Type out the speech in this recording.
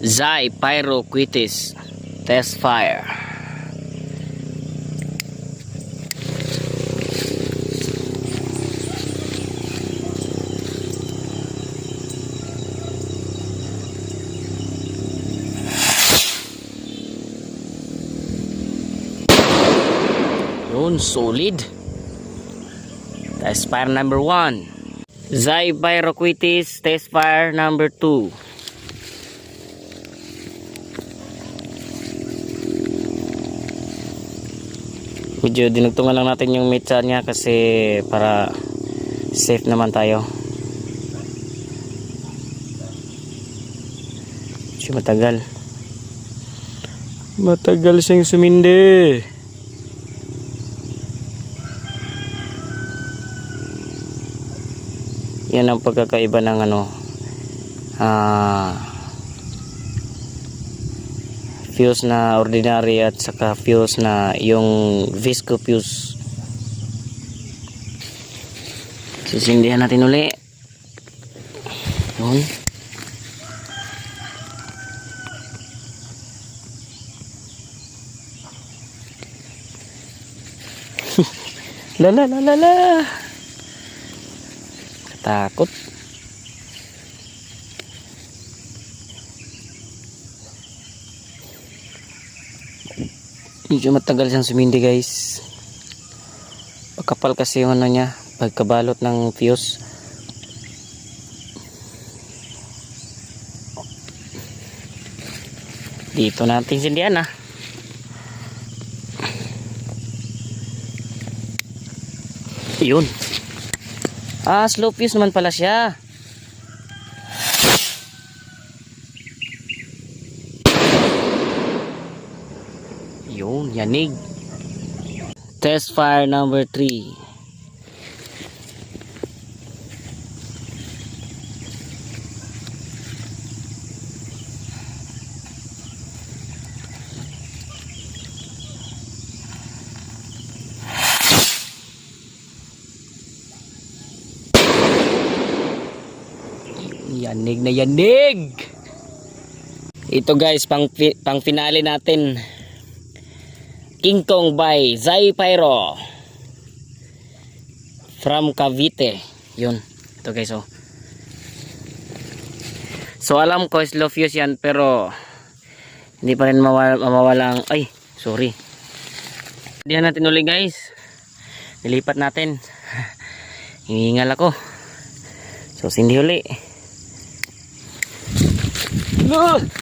Zai Pyroquitis test fire. Yun, solid. Test fire number 1. Zai Pyroquitis test fire number 2. Medyo dinugtungan lang natin yung mecha niya kasi para safe naman tayo. Medyo matagal siyang sumindi. Yan ang pagkakaiba ng fuse na ordinary at saka fuse na yung visco fuse. Sisindihan natin uli. Yun. la katakot. Medyo matagal siyang sumindi, guys. Pagkapal kasi yung niya, pagkabalot ng fuse. Dito natin sindihan . Yun. Slow fuse naman pala siya. Yun, yanig. Test fire number 3. Yanig na yanig. Ito, guys, pang finale natin. King Kong by Zai Pyro from Cavite. Yun. Ito, guys, oh. So alam ko slow fuse yan, pero hindi pa rin mawawala ang sorry. Diyan natin uli, guys. Nilipat natin. Hihingal ako. So sindi uli.